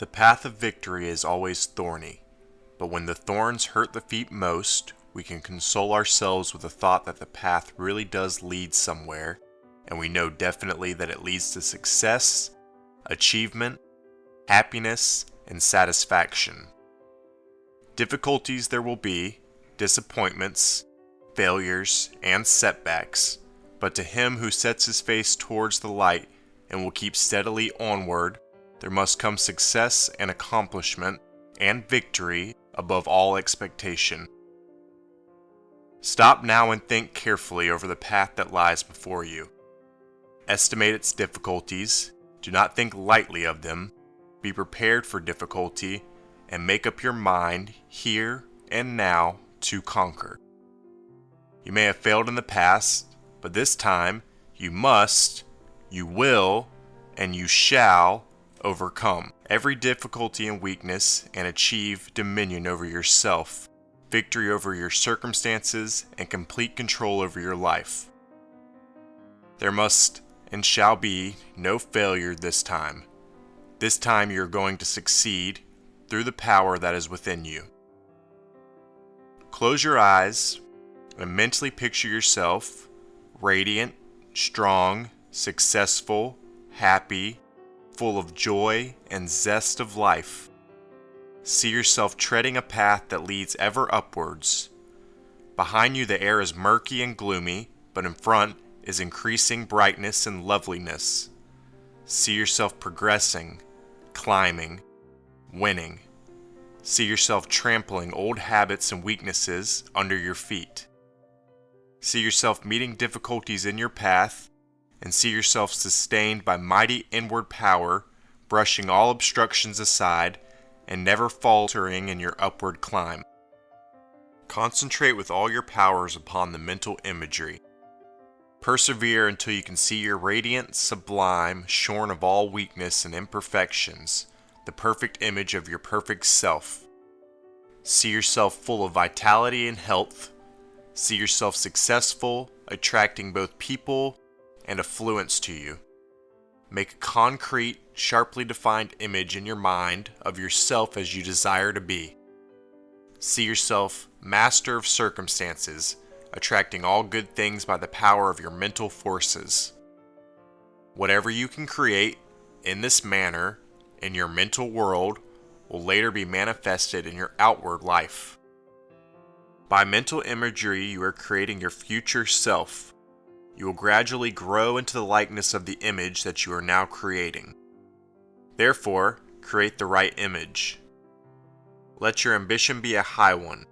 The path of victory is always thorny, but when the thorns hurt the feet most, we can console ourselves with the thought that the path really does lead somewhere, and we know definitely that it leads to success, achievement, happiness, and satisfaction. Difficulties there will be, disappointments, failures, and setbacks, but to him who sets his face towards the light and will keep steadily onward, there must come success and accomplishment and victory above all expectation. Stop now and think carefully over the path that lies before you. Estimate its difficulties, do not think lightly of them, be prepared for difficulty, and make up your mind here and now to conquer. You may have failed in the past, but this time you must, you will, and you shall overcome every difficulty and weakness and achieve dominion over yourself, victory over your circumstances, and complete control over your life. There must and shall be no failure this time. This time you are going to succeed through the power that is within you. Close your eyes and mentally picture yourself radiant, strong, successful, happy, full of joy and zest of life. See yourself treading a path that leads ever upwards. Behind you the air is murky and gloomy, but in front is increasing brightness and loveliness. See yourself progressing, climbing, winning. See yourself trampling old habits and weaknesses under your feet. See yourself meeting difficulties in your path, and see yourself sustained by mighty inward power, brushing all obstructions aside, and never faltering in your upward climb. Concentrate with all your powers upon the mental imagery. Persevere until you can see your radiant, sublime, shorn of all weakness and imperfections, the perfect image of your perfect self. See yourself full of vitality and health. See yourself successful, attracting both people and affluence to you. Make a concrete, sharply defined image in your mind of yourself as you desire to be. See yourself master of circumstances, attracting all good things by the power of your mental forces. Whatever you can create in this manner in your mental world will later be manifested in your outward life. By mental imagery, you are creating your future self. You will gradually grow into the likeness of the image that you are now creating. Therefore, create the right image. Let your ambition be a high one.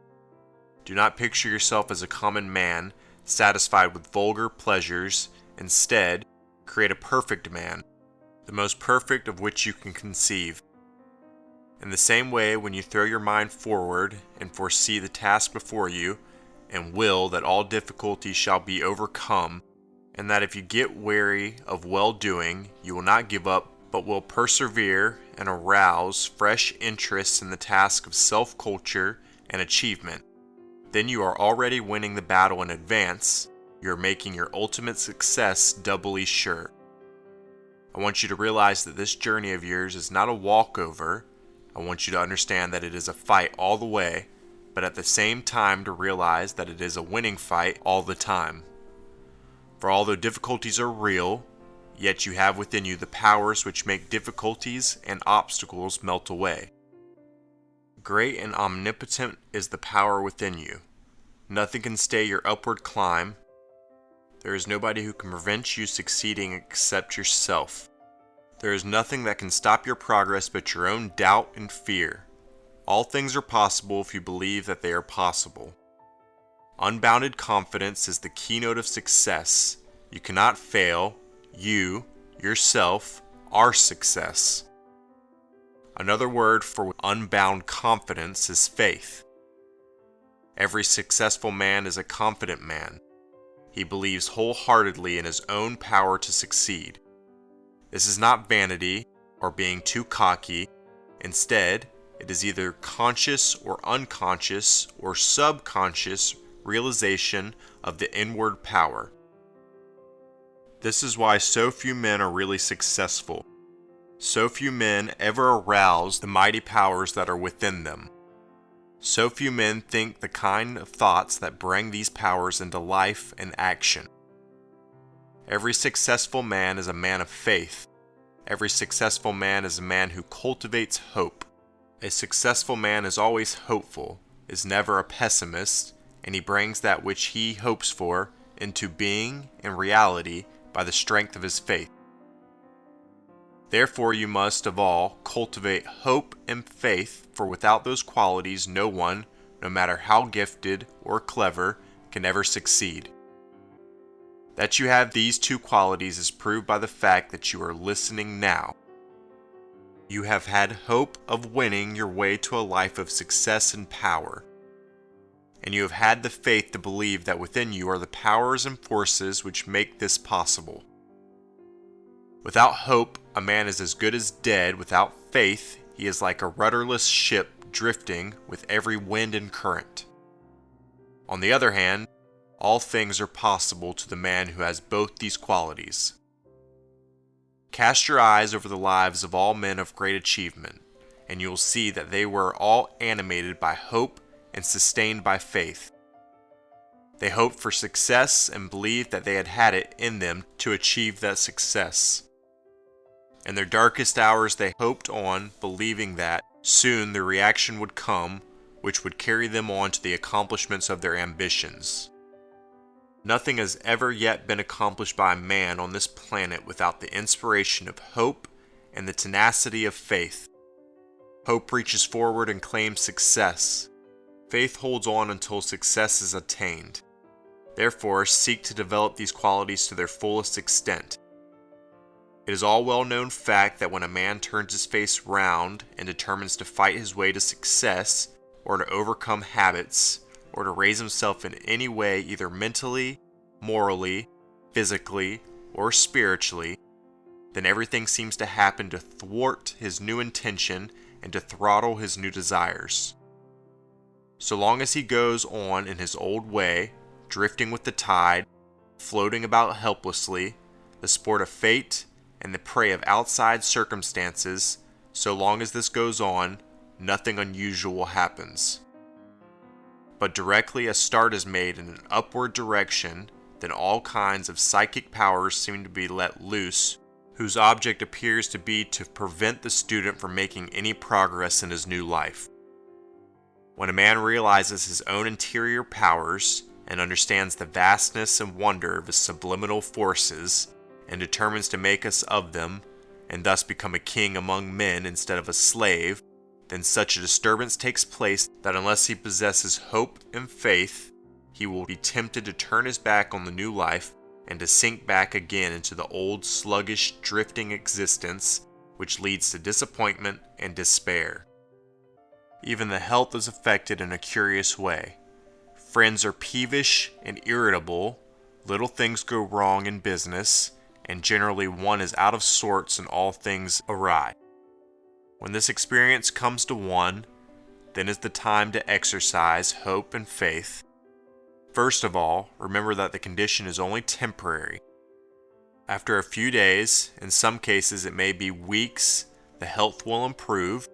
Do not picture yourself as a common man, satisfied with vulgar pleasures. Instead, create a perfect man, the most perfect of which you can conceive. In the same way, when you throw your mind forward and foresee the task before you, and will that all difficulties shall be overcome, and that if you get weary of well-doing, you will not give up, but will persevere and arouse fresh interest in the task of self-culture and achievement, then you are already winning the battle in advance. You are making your ultimate success doubly sure. I want you to realize that this journey of yours is not a walkover. I want you to understand that it is a fight all the way, but at the same time to realize that it is a winning fight all the time. For although difficulties are real, yet you have within you the powers which make difficulties and obstacles melt away. Great and omnipotent is the power within you. Nothing can stay your upward climb. There is nobody who can prevent you succeeding except yourself. There is nothing that can stop your progress but your own doubt and fear. All things are possible if you believe that they are possible. Unbounded confidence is the keynote of success. You cannot fail. You, yourself, are success. Another word for unbound confidence is faith. Every successful man is a confident man. He believes wholeheartedly in his own power to succeed. This is not vanity or being too cocky. Instead, it is either conscious or unconscious or subconscious realization of the inward power. This is why so few men are really successful. So few men ever arouse the mighty powers that are within them. So few men think the kind of thoughts that bring these powers into life and action. Every successful man is a man of faith. Every successful man is a man who cultivates hope. A successful man is always hopeful, is never a pessimist, and he brings that which he hopes for into being and reality by the strength of his faith. Therefore, you must of all cultivate hope and faith, for without those qualities no one, no matter how gifted or clever, can ever succeed. That you have these two qualities is proved by the fact that you are listening now. You have had hope of winning your way to a life of success and power. And you have had the faith to believe that within you are the powers and forces which make this possible. Without hope, a man is as good as dead. Without faith, he is like a rudderless ship drifting with every wind and current. On the other hand, all things are possible to the man who has both these qualities. Cast your eyes over the lives of all men of great achievement, and you will see that they were all animated by hope and sustained by faith. They hoped for success and believed that they had it in them to achieve that success. In their darkest hours they hoped on, believing that soon the reaction would come, which would carry them on to the accomplishments of their ambitions. Nothing has ever yet been accomplished by man on this planet without the inspiration of hope and the tenacity of faith. Hope reaches forward and claims success. Faith holds on until success is attained. Therefore, seek to develop these qualities to their fullest extent. It is all well-known fact that when a man turns his face round and determines to fight his way to success, or to overcome habits, or to raise himself in any way, either mentally, morally, physically, or spiritually, then everything seems to happen to thwart his new intention and to throttle his new desires. So long as he goes on in his old way, drifting with the tide, floating about helplessly, the sport of fate, and the prey of outside circumstances, so long as this goes on, nothing unusual happens. But directly a start is made in an upward direction, then all kinds of psychic powers seem to be let loose, whose object appears to be to prevent the student from making any progress in his new life. When a man realizes his own interior powers and understands the vastness and wonder of his subliminal forces, and determines to make us of them, and thus become a king among men instead of a slave, then such a disturbance takes place that unless he possesses hope and faith, he will be tempted to turn his back on the new life and to sink back again into the old sluggish, drifting existence, which leads to disappointment and despair. Even the health is affected in a curious way. Friends are peevish and irritable, little things go wrong in business, and generally one is out of sorts and all things awry. When this experience comes to one, then is the time to exercise hope and faith. First of all, remember that the condition is only temporary. After a few days, in some cases it may be weeks, the health will improve,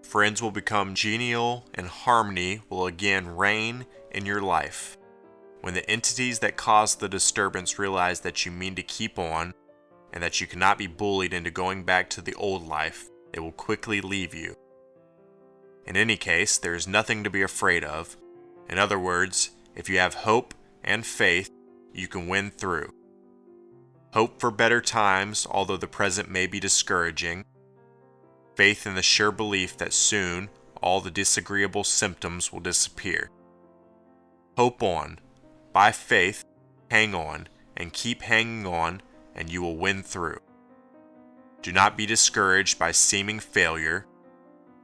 friends will become genial, and harmony will again reign in your life. When the entities that caused the disturbance realize that you mean to keep on, and that you cannot be bullied into going back to the old life, they will quickly leave you. In any case, there is nothing to be afraid of. In other words, if you have hope and faith, you can win through. Hope for better times, although the present may be discouraging. Faith in the sure belief that soon all the disagreeable symptoms will disappear. Hope on. By faith, hang on, and keep hanging on, and you will win through. Do not be discouraged by seeming failure.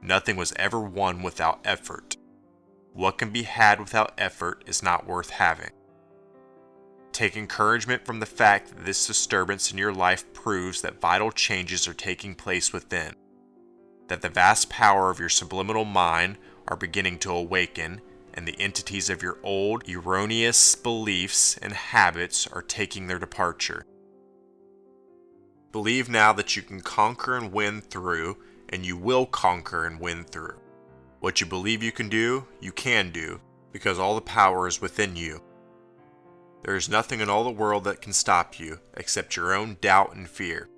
Nothing was ever won without effort. What can be had without effort is not worth having. Take encouragement from the fact that this disturbance in your life proves that vital changes are taking place within, that the vast power of your subliminal mind are beginning to awaken, and the entities of your old, erroneous beliefs and habits are taking their departure. Believe now that you can conquer and win through, and you will conquer and win through. What you believe you can do, because all the power is within you. There is nothing in all the world that can stop you, except your own doubt and fear.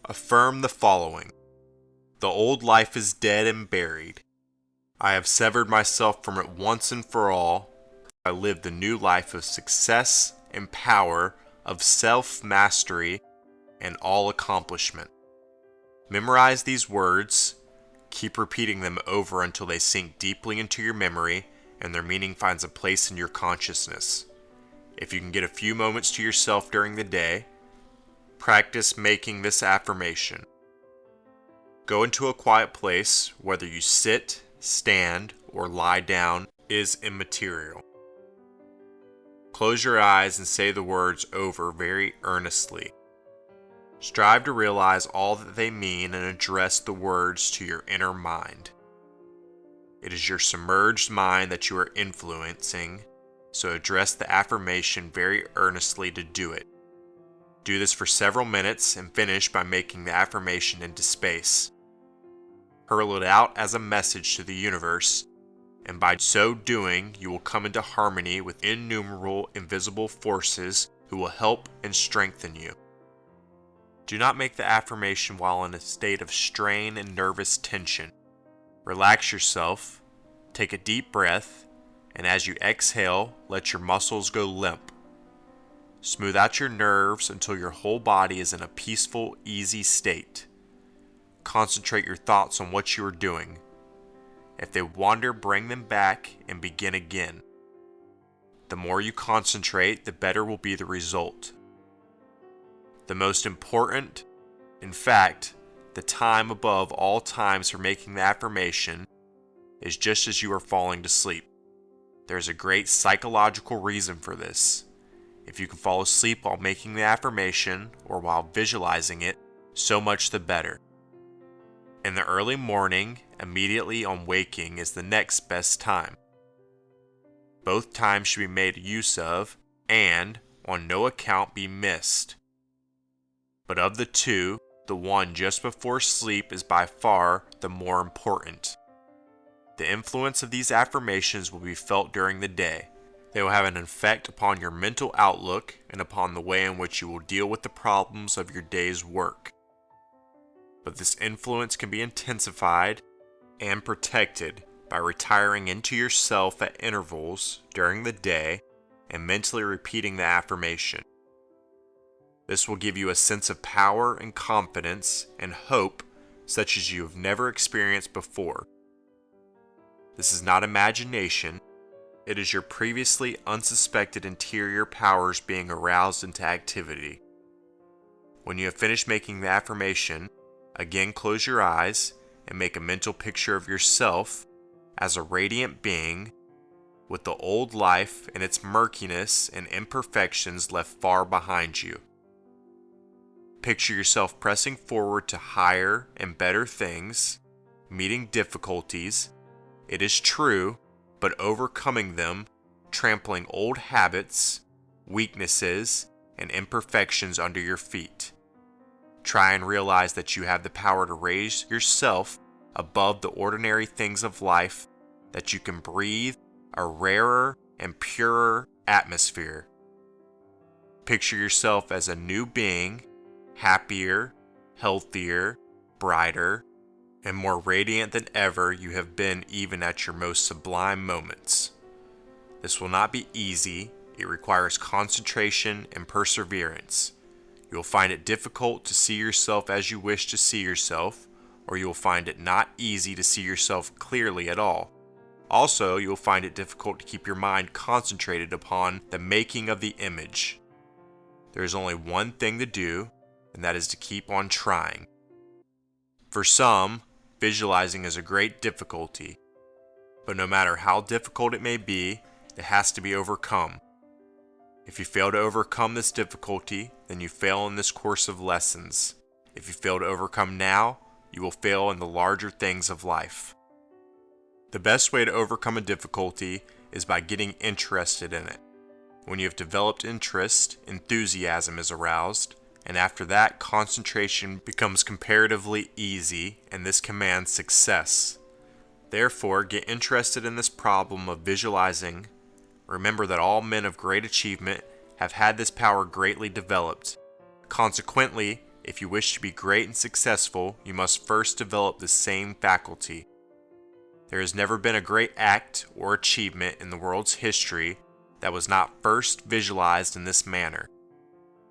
Affirm the following. The old life is dead and buried. I have severed myself from it once and for all. I live the new life of success and power, of self-mastery, and all accomplishment. Memorize these words. Keep repeating them over until they sink deeply into your memory and their meaning finds a place in your consciousness. If you can get a few moments to yourself during the day, practice making this affirmation. Go into a quiet place, whether you sit, stand, or lie down is immaterial. Close your eyes and say the words over very earnestly. Strive to realize all that they mean and address the words to your inner mind. It is your submerged mind that you are influencing, so address the affirmation very earnestly to do it. Do this for several minutes and finish by making the affirmation into space. Hurl it out as a message to the universe, and by so doing, you will come into harmony with innumerable invisible forces who will help and strengthen you. Do not make the affirmation while in a state of strain and nervous tension. Relax yourself, take a deep breath, and as you exhale, let your muscles go limp. Smooth out your nerves until your whole body is in a peaceful, easy state. Concentrate your thoughts on what you are doing. If they wander, bring them back and begin again. The more you concentrate, the better will be the result. The most important, in fact, the time above all times for making the affirmation is just as you are falling to sleep. There is a great psychological reason for this. If you can fall asleep while making the affirmation or while visualizing it, so much the better. In the early morning, immediately on waking is the next best time. Both times should be made use of and, on no account, be missed. But of the two, the one just before sleep is by far the more important. The influence of these affirmations will be felt during the day. They will have an effect upon your mental outlook and upon the way in which you will deal with the problems of your day's work. But this influence can be intensified and protected by retiring into yourself at intervals during the day and mentally repeating the affirmation. This will give you a sense of power and confidence and hope such as you have never experienced before. This is not imagination, it is your previously unsuspected interior powers being aroused into activity. When you have finished making the affirmation, again close your eyes and make a mental picture of yourself as a radiant being with the old life and its murkiness and imperfections left far behind you. Picture yourself pressing forward to higher and better things, meeting difficulties, it is true, but overcoming them, trampling old habits, weaknesses, and imperfections under your feet. Try and realize that you have the power to raise yourself above the ordinary things of life, that you can breathe a rarer and purer atmosphere. Picture yourself as a new being, happier, healthier, brighter, and more radiant than ever you have been even at your most sublime moments. This will not be easy. It requires concentration and perseverance. You will find it difficult to see yourself as you wish to see yourself, or you will find it not easy to see yourself clearly at all. Also, you will find it difficult to keep your mind concentrated upon the making of the image. There is only one thing to do, and that is to keep on trying. For some, visualizing is a great difficulty, but no matter how difficult it may be, it has to be overcome. If you fail to overcome this difficulty, then you fail in this course of lessons. If you fail to overcome now, you will fail in the larger things of life. The best way to overcome a difficulty is by getting interested in it. When you have developed interest, enthusiasm is aroused, and after that, concentration becomes comparatively easy, and this commands success. Therefore, get interested in this problem of visualizing. Remember that all men of great achievement have had this power greatly developed. Consequently, if you wish to be great and successful, you must first develop the same faculty. There has never been a great act or achievement in the world's history that was not first visualized in this manner.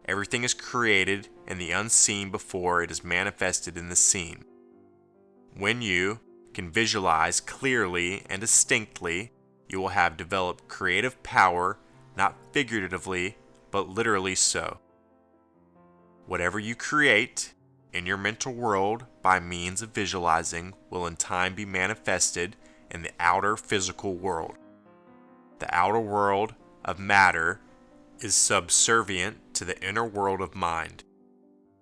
Everything is created in the unseen before it is manifested in the seen. When you can visualize clearly and distinctly, you will have developed creative power, not figuratively, but literally so. Whatever you create in your mental world by means of visualizing will in time be manifested in the outer physical world. The outer world of matter is subservient to the inner world of mind.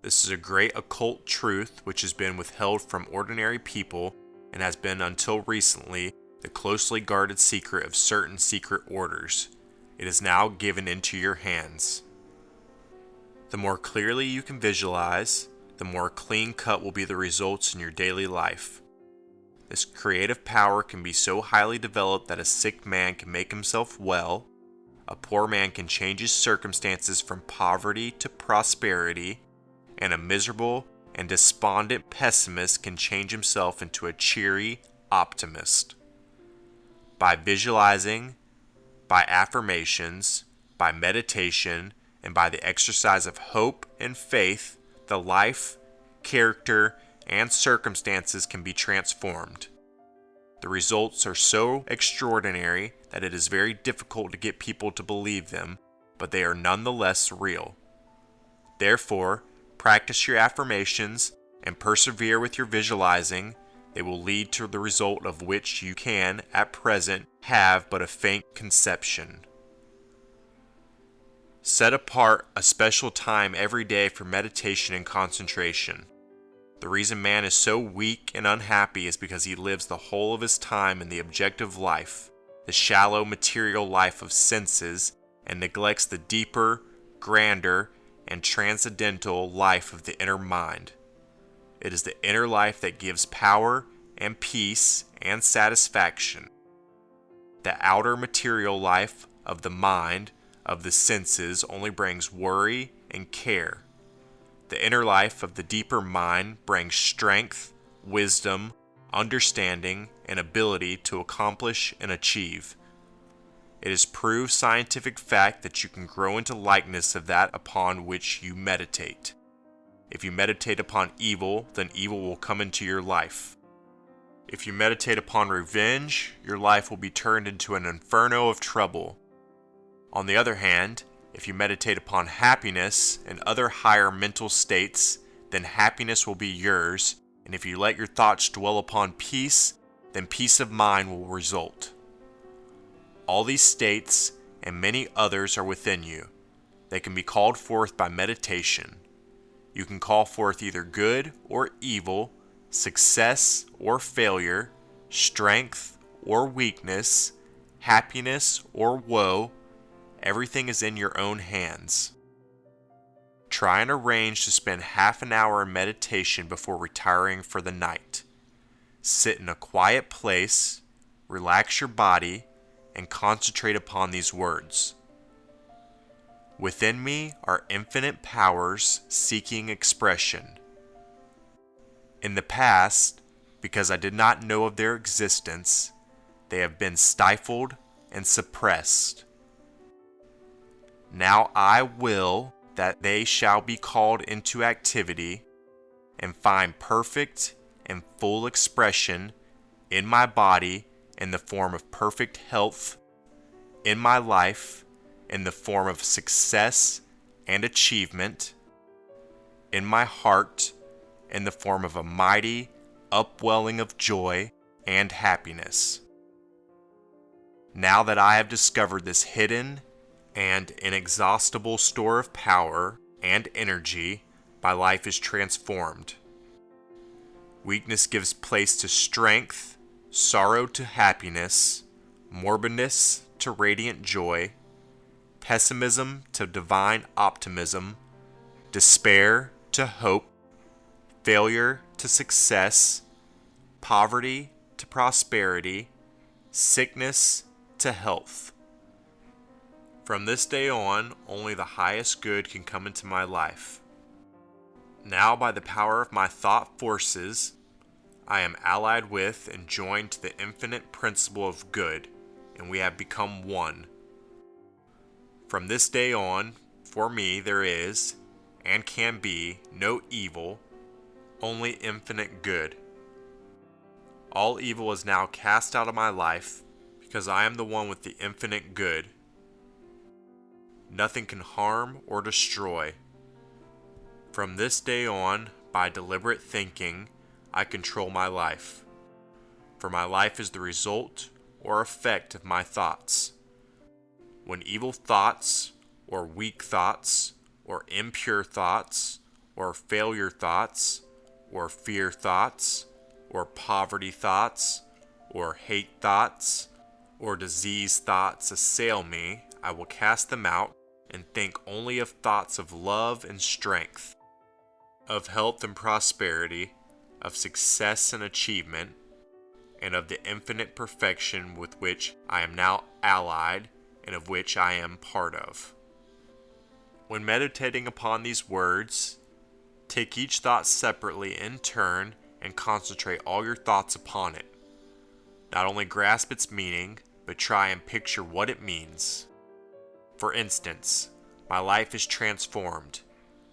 This is a great occult truth which has been withheld from ordinary people and has been until recently the closely guarded secret of certain secret orders. It is now given into your hands. The more clearly you can visualize, the more clean-cut will be the results in your daily life. This creative power can be so highly developed that a sick man can make himself well, a poor man can change his circumstances from poverty to prosperity, and a miserable and despondent pessimist can change himself into a cheery optimist. By visualizing, by affirmations, by meditation, and by the exercise of hope and faith, the life, character, and circumstances can be transformed. The results are so extraordinary that it is very difficult to get people to believe them, but they are nonetheless real. Therefore, practice your affirmations and persevere with your visualizing. They will lead to the result of which you can, at present, have but a faint conception. Set apart a special time every day for meditation and concentration. The reason man is so weak and unhappy is because he lives the whole of his time in the objective life, the shallow material life of senses, and neglects the deeper, grander, and transcendental life of the inner mind. It is the inner life that gives power and peace and satisfaction. The outer material life of the mind, of the senses, only brings worry and care. The inner life of the deeper mind brings strength, wisdom, understanding, and ability to accomplish and achieve. It is proved scientific fact that you can grow into likeness of that upon which you meditate. If you meditate upon evil, then evil will come into your life. If you meditate upon revenge, your life will be turned into an inferno of trouble. On the other hand, if you meditate upon happiness and other higher mental states, then happiness will be yours, and if you let your thoughts dwell upon peace, then peace of mind will result. All these states and many others are within you. They can be called forth by meditation. You can call forth either good or evil, success or failure, strength or weakness, happiness or woe. Everything is in your own hands. Try and arrange to spend half an hour in meditation before retiring for the night. Sit in a quiet place, relax your body, and concentrate upon these words. Within me are infinite powers seeking expression. In the past, because I did not know of their existence, they have been stifled and suppressed. Now I will that they shall be called into activity and find perfect and full expression in my body in the form of perfect health, in my life in the form of success and achievement, in my heart in the form of a mighty upwelling of joy and happiness. Now that I have discovered this hidden and inexhaustible store of power and energy, my life is transformed. Weakness gives place to strength, sorrow to happiness, morbidness to radiant joy, pessimism to divine optimism, despair to hope, failure to success, poverty to prosperity, sickness to health. From this day on, only the highest good can come into my life. Now, by the power of my thought forces, I am allied with and joined to the infinite principle of good, and we have become one. From this day on, for me there is, and can be, no evil, only infinite good. All evil is now cast out of my life, because I am the one with the infinite good. Nothing can harm or destroy. From this day on, by deliberate thinking, I control my life. For my life is the result or effect of my thoughts. When evil thoughts, or weak thoughts, or impure thoughts, or failure thoughts, or fear thoughts, or poverty thoughts, or hate thoughts, or disease thoughts assail me, I will cast them out and think only of thoughts of love and strength, of health and prosperity, of success and achievement, and of the infinite perfection with which I am now allied and of which I am part of. When meditating upon these words, take each thought separately in turn and concentrate all your thoughts upon it. Not only grasp its meaning, but try and picture what it means. For instance, my life is transformed.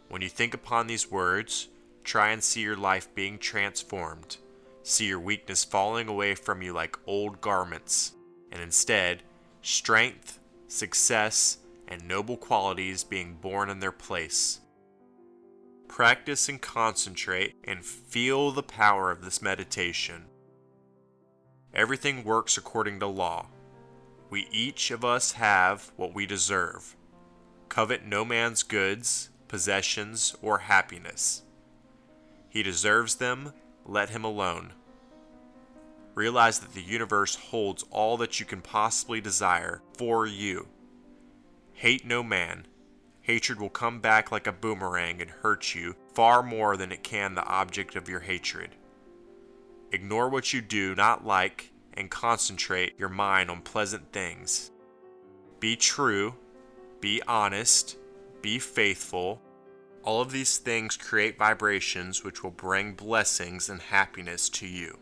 When you think upon these words, try and see your life being transformed. See your weakness falling away from you like old garments, and instead, strength, success, and noble qualities being born in their place. Practice and concentrate and feel the power of this meditation. Everything works according to law. We each of us have what we deserve. Covet no man's goods, possessions, or happiness. He deserves them, let him alone. Realize that the universe holds all that you can possibly desire for you. Hate no man. Hatred will come back like a boomerang and hurt you far more than it can the object of your hatred. Ignore what you do not like and concentrate your mind on pleasant things. Be true, be honest, be faithful. All of these things create vibrations which will bring blessings and happiness to you.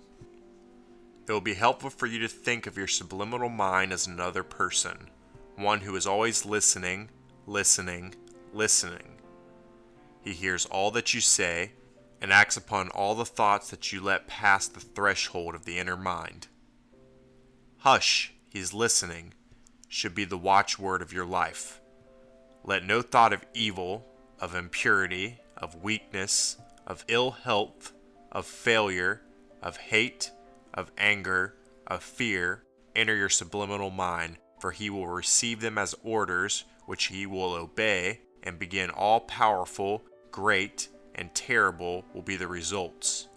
It will be helpful for you to think of your subliminal mind as another person, one who is always listening. He hears all that you say and acts upon all the thoughts that you let pass the threshold of the inner mind. Hush, he's listening, should be the watchword of your life. Let no thought of evil, of impurity, of weakness, of ill health, of failure, of hate, of anger, of fear enter your subliminal mind, for he will receive them as orders which he will obey, and begin all-powerful, great, and terrible will be the results.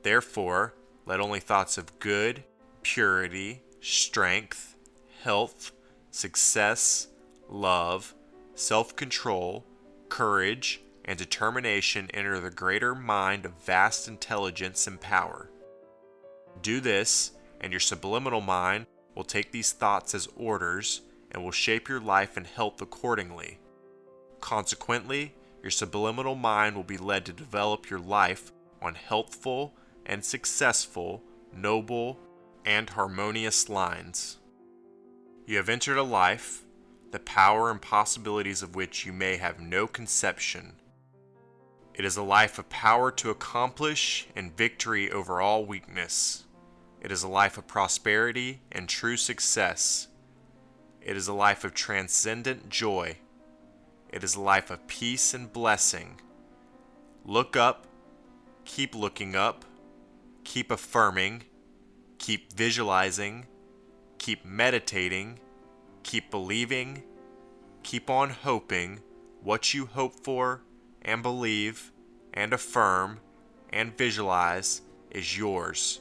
Therefore, let only thoughts of good, purity, strength, health, success, love, self-control, courage, and determination enter the greater mind of vast intelligence and power. Do this, and your subliminal mind will take these thoughts as orders and will shape your life and health accordingly. Consequently, your subliminal mind will be led to develop your life on healthful and successful, noble, and harmonious lines. You have entered a life, the power and possibilities of which you may have no conception. It is a life of power to accomplish and victory over all weakness. It is a life of prosperity and true success. It is a life of transcendent joy. It is a life of peace and blessing. Look up, keep looking up, keep affirming, keep visualizing, keep meditating, keep believing, keep on hoping. What you hope for and believe and affirm and visualize is yours.